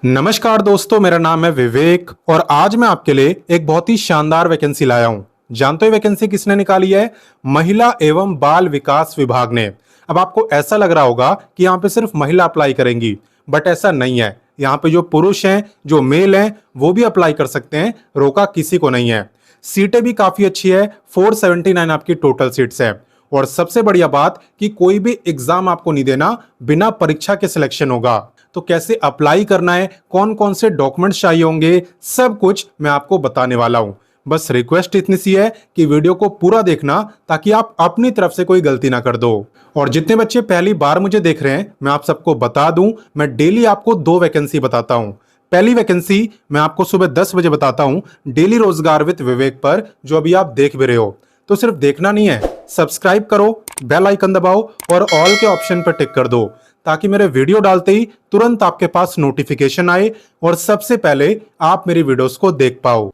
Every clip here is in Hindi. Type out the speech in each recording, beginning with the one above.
नमस्कार दोस्तों, मेरा नाम है विवेक और आज मैं आपके लिए एक बहुत ही शानदार वैकेंसी लाया हूं। जानते हो वैकेंसी किसने निकाली है? महिला एवं बाल विकास विभाग ने। अब आपको ऐसा लग रहा होगा कि यहाँ पे सिर्फ महिला अप्लाई करेंगी, बट ऐसा नहीं है। यहाँ पे जो पुरुष हैं, जो मेल हैं, वो भी अप्लाई कर सकते हैं, रोका किसी को नहीं है। सीटें भी काफी अच्छी है, 479 आपकी टोटल सीट्स है। और सबसे बढ़िया बात कि कोई भी एग्जाम आपको नहीं देना, बिना परीक्षा के सिलेक्शन होगा। तो कैसे अप्लाई करना है, कौन कौन से डॉक्यूमेंट्स चाहिए होंगे, सब कुछ मैं आपको बताने वाला हूं। बस रिक्वेस्ट इतनी सी है कि वीडियो को पूरा देखना ताकि आप अपनी तरफ से कोई गलती ना कर दो। और जितने बच्चे पहली बार मुझे देख रहे हैं, मैं आप सबको बता दूं, मैं डेली आपको 2 वैकेंसी बताता हूं। पहली वैकेंसी मैं आपको सुबह 10 बजे बताता हूं, डेली रोजगार विद विवेक पर, जो अभी आप देख भी रहे हो। तो सिर्फ देखना नहीं है, सब्सक्राइब करो, बेल आइकन दबाओ और ऑल के ऑप्शन पर टिक कर दो, ताकि मेरे वीडियो डालते ही तुरंत आपके पास नोटिफिकेशन आए और सबसे पहले आप मेरी वीडियोस को देख पाओ।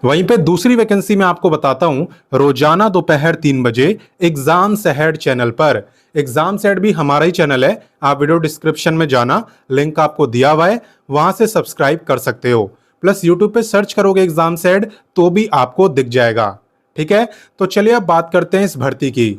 वहीं पे दूसरी वैकेंसी मैं आपको बताता हूं, रोजाना दोपहर 3 बजे एग्जाम्स अहेड चैनल पर। एग्जाम्स अहेड भी हमारा ही चैनल है, आप वीडियो डिस्क्रिप्शन में जाना, लिंक आपको दिया हुआ है, वहां से सब्सक्राइब कर सकते हो। प्लस यूट्यूब पे सर्च करोगे एग्जाम्स अहेड तो भी आपको दिख जाएगा। ठीक है, तो चलिए अब बात करते हैं इस भर्ती की।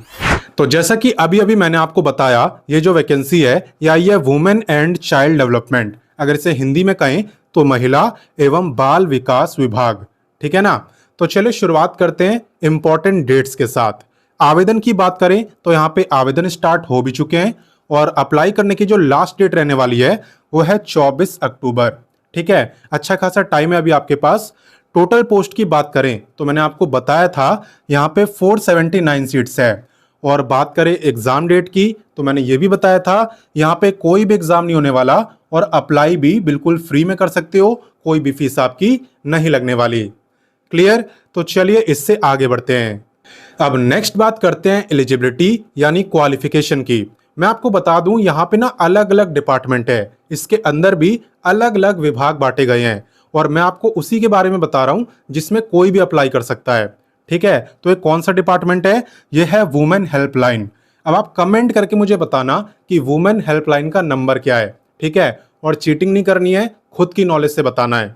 तो जैसा कि अभी अभी मैंने आपको बताया, ये जो वैकेंसी है ये वुमेन एंड चाइल्ड डेवलपमेंट, अगर इसे हिंदी में कहें तो महिला एवं बाल विकास विभाग। ठीक है ना। तो चलिए शुरुआत करते हैं इंपॉर्टेंट डेट्स के साथ। आवेदन की बात करें तो यहाँ पे आवेदन स्टार्ट हो भी चुके हैं और अप्लाई करने की जो लास्ट डेट रहने वाली है वो है 24 अक्टूबर। ठीक है, अच्छा खासा टाइम है अभी आपके पास। टोटल पोस्ट की बात करें तो मैंने आपको बताया था यहाँ पे 479 सीट्स है। और बात करें एग्जाम डेट की तो मैंने ये भी बताया था, यहाँ पे कोई भी एग्जाम नहीं होने वाला और अप्लाई भी बिल्कुल फ्री में कर सकते हो, कोई भी फीस आपकी नहीं लगने वाली। क्लियर? तो चलिए इससे आगे बढ़ते हैं। अब नेक्स्ट बात करते हैं एलिजिबिलिटी यानी क्वालिफिकेशन की। मैं आपको बता दूं, यहाँ पे ना अलग अलग डिपार्टमेंट है, इसके अंदर भी अलग अलग विभाग बांटे गए हैं और मैं आपको उसी के बारे में बता रहा हूं जिसमें कोई भी अप्लाई कर सकता है। ठीक है, तो ये कौन सा डिपार्टमेंट है? ये है वुमेन हेल्पलाइन। अब आप कमेंट करके मुझे बताना कि वुमेन हेल्पलाइन का नंबर क्या है। ठीक है, और चीटिंग नहीं करनी है, खुद की नॉलेज से बताना है।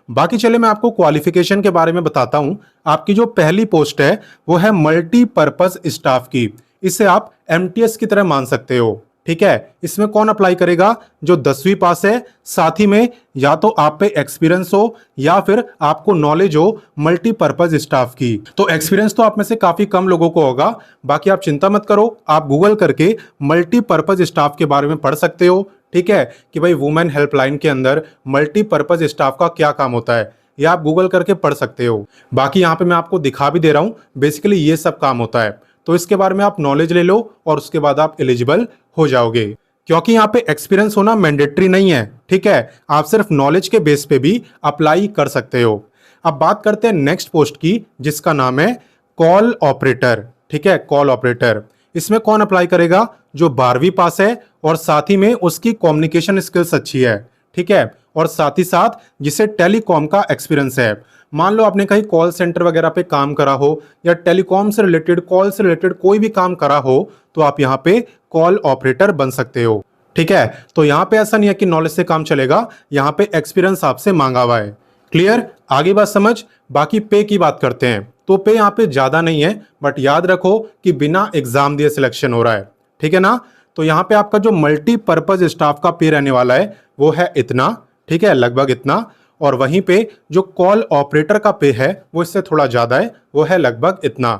बाकी चले मैं आपको क्वालिफिकेशन के बारे में बताता हूं। आपकी जो पहली पोस्ट है वो है मल्टीपर्पज स्टाफ की। इसे आप एमटीएस की तरह मान सकते हो। ठीक है, इसमें कौन अप्लाई करेगा? जो 10वीं पास है, साथ ही में या तो आप पे एक्सपीरियंस हो या फिर आपको नॉलेज हो मल्टीपर्पज स्टाफ की। तो एक्सपीरियंस तो आप में से काफी कम लोगों को होगा, बाकी आप चिंता मत करो, आप गूगल करके मल्टीपर्पज स्टाफ के बारे में पढ़ सकते हो। ठीक है, कि भाई वुमेन हेल्पलाइन के अंदर मल्टीपर्पज स्टाफ का क्या काम होता है, ये आप गूगल करके पढ़ सकते हो। बाकी यहाँ पे मैं आपको दिखा भी दे रहा हूं, बेसिकली ये सब काम होता है। तो इसके बारे में आप नॉलेज ले लो और उसके बाद आप एलिजिबल हो जाओगे, क्योंकि यहाँ पे एक्सपीरियंस होना मैंडेटरी नहीं है। ठीक है, आप सिर्फ नॉलेज के बेस पे भी अप्लाई कर सकते हो। अब बात करते हैं नेक्स्ट पोस्ट की, जिसका नाम है कॉल ऑपरेटर। ठीक है, कॉल ऑपरेटर, इसमें कौन अप्लाई करेगा? जो 12वीं पास है और साथ ही में उसकी कम्युनिकेशन स्किल्स अच्छी है। ठीक है, और साथ ही साथ जिसे टेलीकॉम का एक्सपीरियंस है। मान लो आपने कहीं कॉल सेंटर वगैरह पे काम करा हो या टेलीकॉम से रिलेटेड, कॉल से रिलेटेड कोई भी काम करा हो, तो आप यहाँ पे कॉल ऑपरेटर बन सकते हो। ठीक है, तो यहाँ पे ऐसा नहीं है कि नॉलेज से काम चलेगा, यहाँ पे एक्सपीरियंस आपसे मांगा हुआ है। क्लियर? आगे बात समझ। बाकी पे की बात करते हैं तो पे यहाँ पे ज्यादा नहीं है, बट याद रखो कि बिना एग्जाम दिए सिलेक्शन हो रहा है। ठीक है ना। तो यहाँ पे आपका जो मल्टीपर्पज स्टाफ का पे रहने वाला है वो है इतना। ठीक है, लगभग इतना। और वहीं पे जो कॉल ऑपरेटर का पे है वो इससे थोड़ा ज्यादा है, वो है लगभग इतना।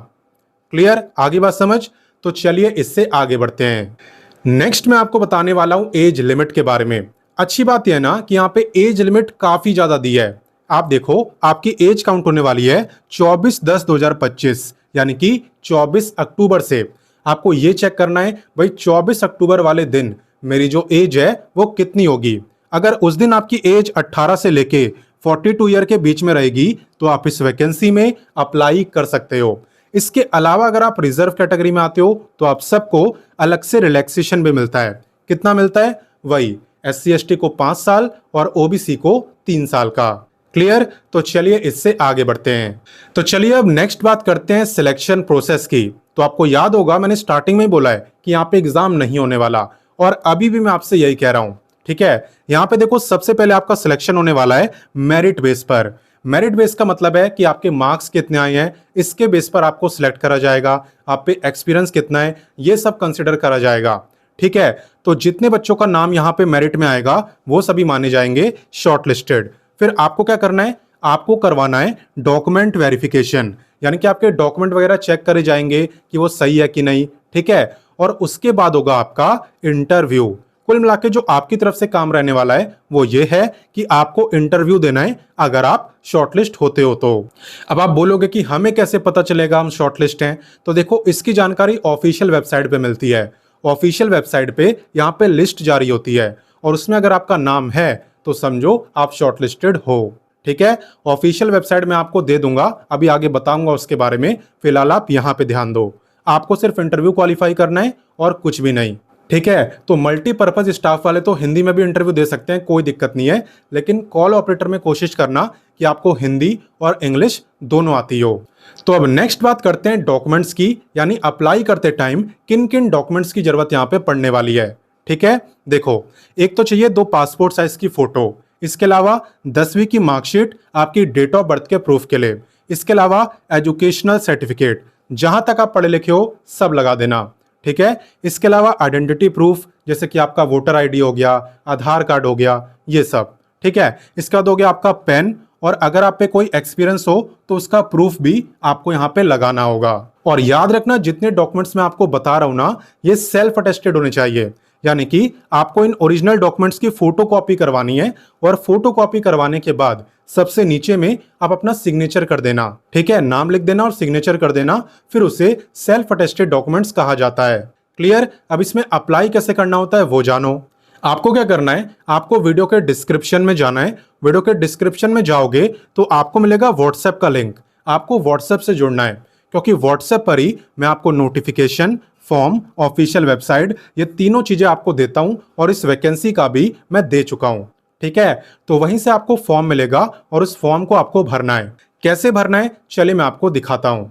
क्लियर? आगे बात समझ। तो चलिए इससे आगे बढ़ते हैं। नेक्स्ट मैं आपको बताने वाला हूं एज लिमिट के बारे में। अच्छी बात यह है ना कि यहाँ पे एज लिमिट काफी ज्यादा दी है। आप देखो, आपकी एज काउंट होने वाली है 24/10/2025, यानी कि 24 अक्टूबर से। आपको ये चेक करना है भाई 24 अक्टूबर वाले दिन मेरी जो एज है वो कितनी होगी। अगर उस दिन आपकी एज 18 से लेके 42 ईयर के बीच में रहेगी तो आप इस वैकेंसी में अप्लाई कर सकते हो। इसके अलावा अगर आप रिजर्व कैटेगरी में आते हो तो आप सबको अलग से रिलैक्सेशन भी मिलता है। कितना मिलता है? वही SC/ST को 5 साल और OBC को 3 साल का। क्लियर? तो चलिए इससे आगे बढ़ते हैं। तो चलिए अब नेक्स्ट बात करते हैं सिलेक्शन प्रोसेस की। तो आपको याद होगा मैंने स्टार्टिंग में बोला है कि यहाँ पे एग्जाम नहीं होने वाला, और अभी भी मैं आपसे यही कह रहा हूं। ठीक है, यहाँ पे देखो सबसे पहले आपका सिलेक्शन होने वाला है मेरिट बेस पर। मेरिट बेस का मतलब है कि आपके मार्क्स कितने आए हैं, इसके बेस पर आपको सिलेक्ट करा जाएगा। आप पे एक्सपीरियंस कितना है, ये सब कंसिडर करा जाएगा। ठीक है, तो जितने बच्चों का नाम यहाँ पे मेरिट में आएगा वो सभी माने जाएंगे शॉर्टलिस्टेड। फिर आपको क्या करना है, आपको करवाना है डॉक्यूमेंट वेरिफिकेशन, यानी कि आपके डॉक्यूमेंट वगैरह चेक करे जाएंगे कि वो सही है कि नहीं। ठीक है, और उसके बाद होगा आपका इंटरव्यू। कुल मिला के जो आपकी तरफ से काम रहने वाला है वो ये है कि आपको इंटरव्यू देना है अगर आप शॉर्टलिस्ट होते हो तो। अब आप बोलोगे कि हमें कैसे पता चलेगा हम शॉर्टलिस्ट हैं, तो देखो इसकी जानकारी ऑफिशियल वेबसाइट पे मिलती है। ऑफिशियल वेबसाइट पे यहाँ पे लिस्ट जारी होती है और उसमें अगर आपका नाम है तो समझो आप शॉर्टलिस्टेड हो। ठीक है, ऑफिशियल वेबसाइट में आपको दे दूंगा, अभी आगे बताऊंगा उसके बारे में। फिलहाल आप यहाँ पे ध्यान दो, आपको सिर्फ इंटरव्यू क्वालिफाई करना है और कुछ भी नहीं। ठीक है, तो मल्टीपर्पज स्टाफ वाले तो हिंदी में भी इंटरव्यू दे सकते हैं, कोई दिक्कत नहीं है, लेकिन कॉल ऑपरेटर में कोशिश करना कि आपको हिंदी और इंग्लिश दोनों आती हो। तो अब नेक्स्ट बात करते हैं डॉक्यूमेंट्स की, यानी अप्लाई करते टाइम किन किन डॉक्यूमेंट्स की जरूरत यहाँ पे पड़ने वाली है। ठीक है, देखो एक तो चाहिए 2 पासपोर्ट साइज की फोटो, इसके अलावा 10वीं की मार्कशीट आपकी डेट ऑफ बर्थ के प्रूफ के लिए, इसके अलावा एजुकेशनल सर्टिफिकेट, जहां तक आप पढ़े लिखे हो सब लगा देना। ठीक है, इसके अलावा आइडेंटिटी प्रूफ जैसे कि आपका वोटर आईडी हो गया, आधार कार्ड हो गया, ये सब। ठीक है, इसके बाद हो गया आपका पेन, और अगर आप पे कोई एक्सपीरियंस हो तो उसका प्रूफ भी आपको यहाँ पे लगाना होगा। और याद रखना जितने डॉक्यूमेंट्स मैं आपको बता रहा हूं ना, ये सेल्फ अटेस्टेड होने चाहिए, यानी कि आपको इन ओरिजिनल डॉक्यूमेंट्स की फोटो कॉपी करवानी है और फोटो कॉपी करवाने के बाद सबसे नीचे में आप अपना सिग्नेचर कर देना। ठीक है, नाम लिख देना और सिग्नेचर कर देना, फिर उसे सेल्फ अटेस्टेड डॉक्यूमेंट्स कहा जाता है। क्लियर? अब इसमें अप्लाई कैसे करना होता है वो जानो। आपको क्या करना है, आपको वीडियो के डिस्क्रिप्शन में जाना है। वीडियो के डिस्क्रिप्शन में जाओगे तो आपको मिलेगा व्हाट्सएप का लिंक, आपको व्हाट्सएप से जुड़ना है, क्योंकि व्हाट्सएप पर ही मैं आपको नोटिफिकेशन, फॉर्म, ऑफिशियल वेबसाइट, ये तीनों चीजें आपको देता हूं, और इस वैकेंसी का भी मैं दे चुका हूं। ठीक है, तो वहीं से आपको फॉर्म मिलेगा और उस फॉर्म को आपको भरना है। कैसे भरना है चलिए मैं आपको दिखाता हूं।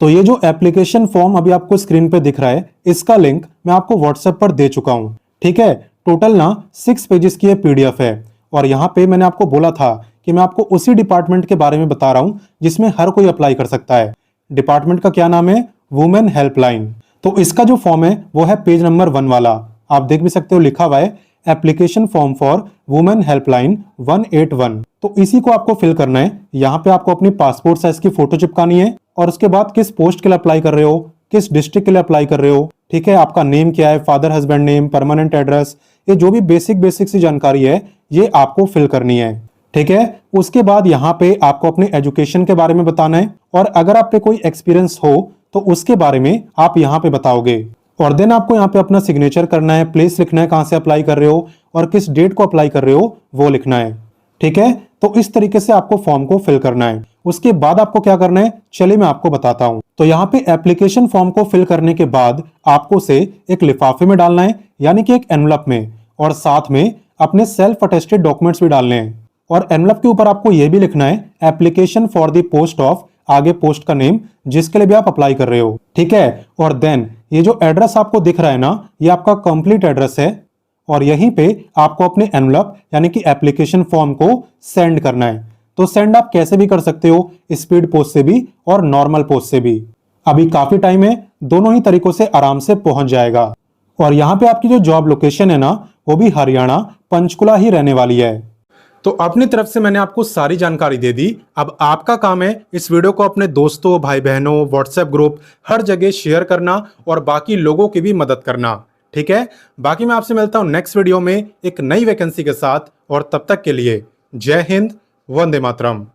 तो ये जो एप्लीकेशन फॉर्म अभी आपको स्क्रीन पे दिख रहा है, इसका लिंक मैं आपको व्हाट्सएप पर दे चुका हूं। ठीक है, टोटल ना 6 पेजेस की ये पीडीएफ है, और यहाँ पे मैंने आपको बोला था कि मैं आपको उसी डिपार्टमेंट के बारे में बता रहा हूं जिसमें हर कोई अप्लाई कर सकता है। डिपार्टमेंट का क्या नाम है? Women helpline. तो इसका जो फॉर्म है वो है पेज नंबर 1 वाला, आप देख भी सकते हो, लिखा हुआ है application form for women helpline 181। तो इसी को आपको फिल करना है। यहाँ पे आपको अपनी पासपोर्ट साइज की फोटो चिपकानी है, और उसके बाद किस पोस्ट के लिए अप्लाई कर रहे हो, किस डिस्ट्रिक्ट के लिए अप्लाई कर रहे हो, ठीक है, आपका नेम क्या है, father husband name, permanent address, ये जो भी बेसिक सी जानकारी है ये आपको फिल करनी है। ठीक है, उसके बाद यहाँ पे आपको अपने एजुकेशन के बारे में बताना है, और अगर आप पे कोई एक्सपीरियंस हो तो उसके बारे में आप यहाँ पे बताओगे। और देन आपको यहाँ पे अपना सिग्नेचर करना है, प्लेस लिखना है कहाँ से अप्लाई कर रहे हो और किस डेट को अप्लाई कर रहे हो वो लिखना है। ठीक है, तो इस तरीके से आपको फॉर्म को फिल करना है। उसके बाद आपको क्या करना है चलिए मैं आपको बताता हूं। तो यहाँ पे एप्लीकेशन फॉर्म को फिल करने के बाद आपको उसे एक लिफाफे में डालना है, यानी कि एक एनवलप में, और साथ में अपने सेल्फ अटेस्टेड डॉक्यूमेंट्स भी डालने हैं। और एनवलप के ऊपर आपको यह भी लिखना है application for the post of, आगे पोस्ट का नेम जिसके लिए भी आप अप्लाई कर रहे हो। ठीक है, और देन ये जो एड्रेस आपको दिख रहा है ना, ये आपका कंप्लीट एड्रेस है, और यहीं पे आपको अपने एनवलप यानी कि एप्लीकेशन फॉर्म को सेंड करना है। तो सेंड आप कैसे भी कर सकते हो, स्पीड पोस्ट से भी और नॉर्मल पोस्ट से भी। अभी काफी टाइम है, दोनों ही तरीकों से आराम से पहुंच जाएगा। और यहाँ पे आपकी जो जॉब लोकेशन है ना, वो भी हरियाणा पंचकुला ही रहने वाली है। तो अपनी तरफ से मैंने आपको सारी जानकारी दे दी। अब आपका काम है इस वीडियो को अपने दोस्तों, भाई बहनों, व्हाट्सएप ग्रुप, हर जगह शेयर करना और बाकी लोगों की भी मदद करना। ठीक है, बाकी मैं आपसे मिलता हूं नेक्स्ट वीडियो में एक नई वैकेंसी के साथ, और तब तक के लिए जय हिंद, वंदे मातरम।